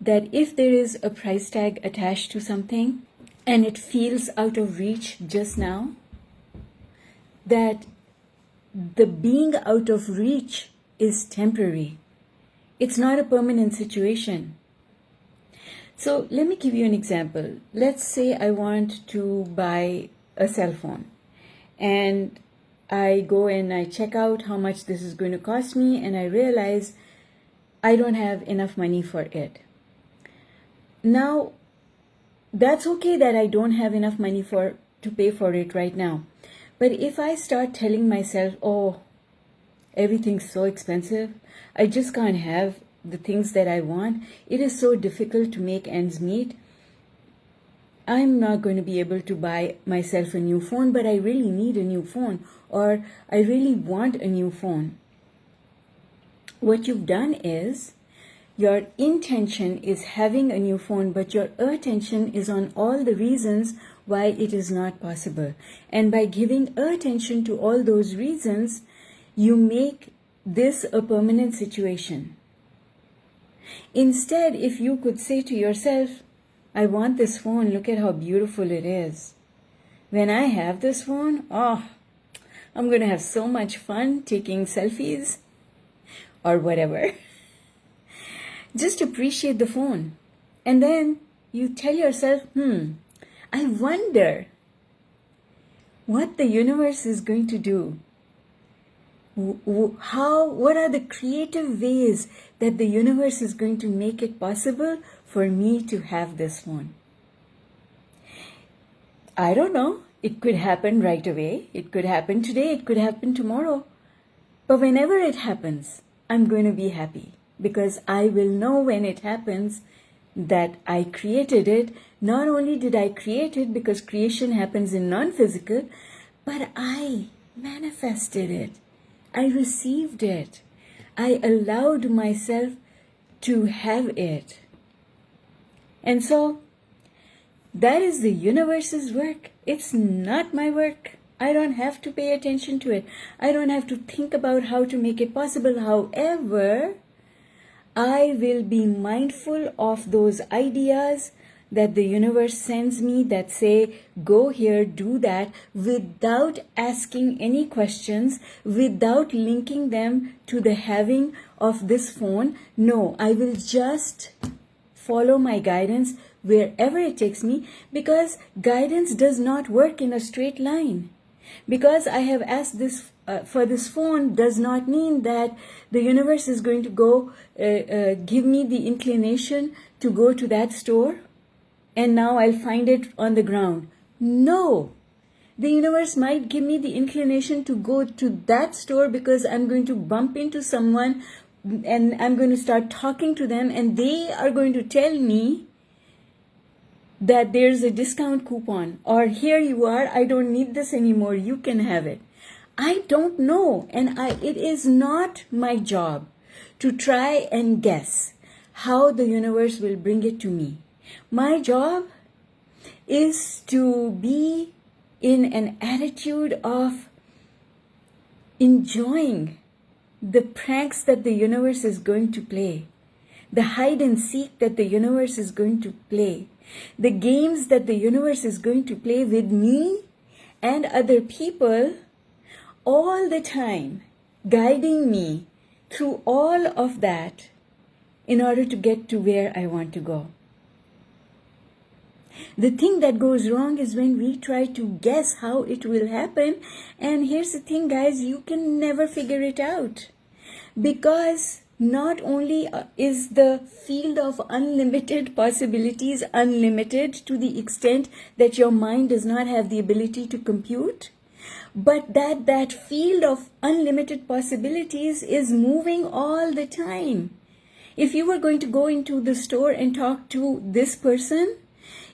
that if there is a price tag attached to something and it feels out of reach just now, that the being out of reach is temporary. It's not a permanent situation. So let me give you an example. Let's say I want to buy a cell phone, and I go and I check out how much this is going to cost me, and I realize I don't have enough money for it. Now, that's okay that I don't have enough money to pay for it right now. But if I start telling myself, oh, everything's so expensive, I just can't have the things that I want, it is so difficult to make ends meet, I'm not going to be able to buy myself a new phone, but I really need a new phone, or I really want a new phone. What you've done is, your intention is having a new phone, but your attention is on all the reasons why it is not possible. And by giving attention to all those reasons, you make this a permanent situation. Instead, if you could say to yourself, I want this phone, look at how beautiful it is. When I have this phone, I'm going to have so much fun taking selfies or whatever. Just appreciate the phone. And then you tell yourself, I wonder what the universe is going to do. What are the creative ways that the universe is going to make it possible for me to have this phone? I don't know. It could happen right away. It could happen today. It could happen tomorrow. But whenever it happens, I'm going to be happy, because I will know when it happens that I created it. Not only did I create it, because creation happens in non-physical, but I manifested it. I received it. I allowed myself to have it. And so that is the universe's work. It's not my work. I don't have to pay attention to it. I don't have to think about how to make it possible. However, I will be mindful of those ideas that the universe sends me that say, go here, do that, without asking any questions, without linking them to the having of this phone. No, I will just follow my guidance wherever it takes me, because guidance does not work in a straight line. Because I have asked this for this phone does not mean that the universe is going to go give me the inclination to go to that store and now I'll find it on the ground. No. The universe might give me the inclination to go to that store because I'm going to bump into someone and I'm going to start talking to them, and they are going to tell me that there's a discount coupon, or here you are, I don't need this anymore, you can have it. I don't know, and it is not my job to try and guess how the universe will bring it to me. My job is to be in an attitude of enjoying the pranks that the universe is going to play, the hide and seek that the universe is going to play, the games that the universe is going to play with me and other people all the time, guiding me through all of that in order to get to where I want to go. The thing that goes wrong is when we try to guess how it will happen. And here's the thing, guys, you can never figure it out. Because not only is the field of unlimited possibilities unlimited to the extent that your mind does not have the ability to compute, but that field of unlimited possibilities is moving all the time. If you were going to go into the store and talk to this person,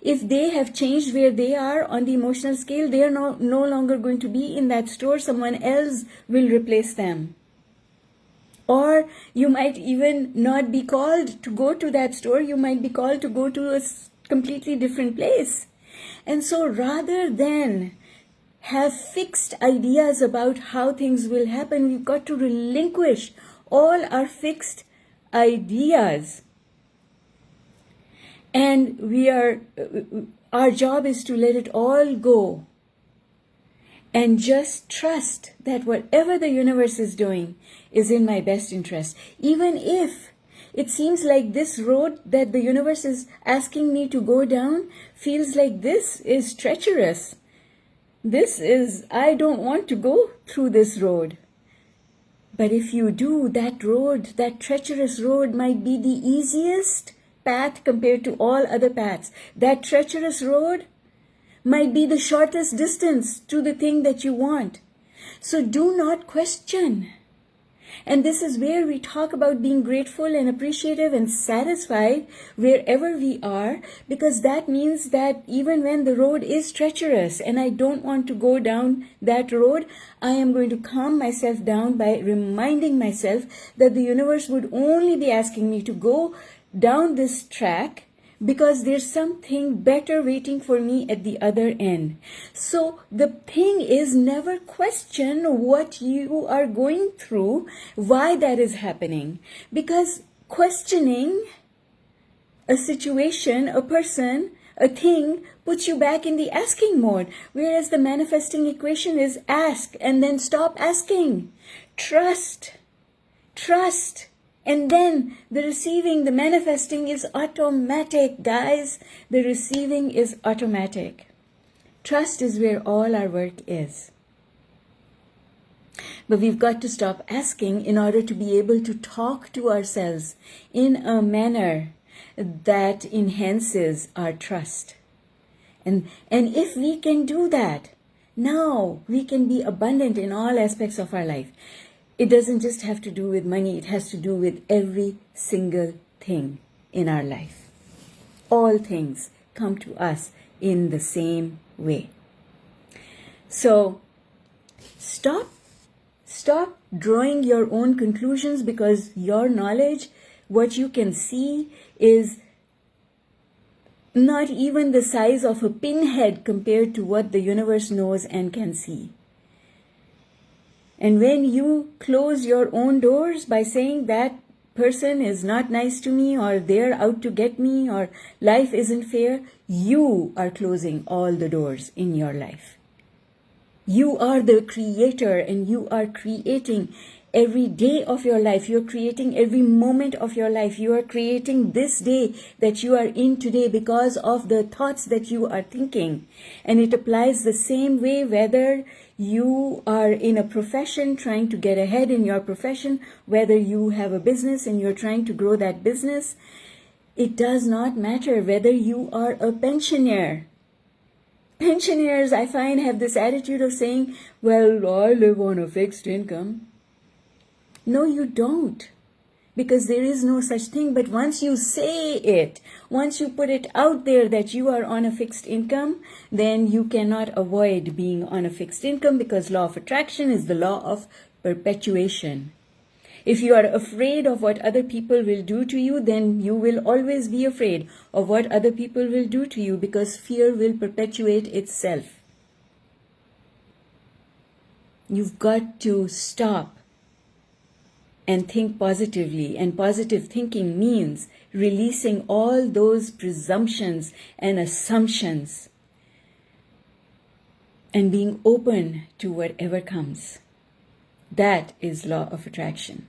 if they have changed where they are on the emotional scale, they are no longer going to be in that store. Someone else will replace them. Or you might even not be called to go to that store. You might be called to go to a completely different place. And so rather than have fixed ideas about how things will happen, we've got to relinquish all our fixed ideas And our job is to let it all go and just trust that whatever the universe is doing is in my best interest. Even if it seems like this road that the universe is asking me to go down feels like this is treacherous. I don't want to go through this road. But if you do, that road, that treacherous road might be the easiest path compared to all other paths. That treacherous road might be the shortest distance to the thing that you want. So do not question. And this is where we talk about being grateful and appreciative and satisfied wherever we are, because that means that even when the road is treacherous and I don't want to go down that road, I am going to calm myself down by reminding myself that the universe would only be asking me to go down this track because there's something better waiting for me at the other end. So the thing is, never question what you are going through, why that is happening. Because questioning a situation, a person, a thing puts you back in the asking mode. Whereas the manifesting equation is ask and then stop asking. Trust. And then the receiving, the manifesting is automatic, guys. The receiving is automatic. Trust is where all our work is. But we've got to stop asking in order to be able to talk to ourselves in a manner that enhances our trust. And if we can do that, now we can be abundant in all aspects of our life. It doesn't just have to do with money, it has to do with every single thing in our life. All things come to us in the same way. So stop drawing your own conclusions, because your knowledge, what you can see, is not even the size of a pinhead compared to what the universe knows and can see. And when you close your own doors by saying that person is not nice to me, or they're out to get me, or life isn't fair, you are closing all the doors in your life. You are the creator, and you are creating every day of your life. You're creating every moment of your life. You are creating this day that you are in today because of the thoughts that you are thinking. And it applies the same way whether you are in a profession trying to get ahead in your profession, whether you have a business and you're trying to grow that business. It does not matter whether you are a pensioner. Pensioners, I find, have this attitude of saying, well, I live on a fixed income. No, you don't. Because there is no such thing. But once you say it, once you put it out there that you are on a fixed income, then you cannot avoid being on a fixed income, because law of attraction is the law of perpetuation. If you are afraid of what other people will do to you, then you will always be afraid of what other people will do to you, because fear will perpetuate itself. You've got to stop and think positively. And positive thinking means releasing all those presumptions and assumptions and being open to whatever comes. That is law of attraction.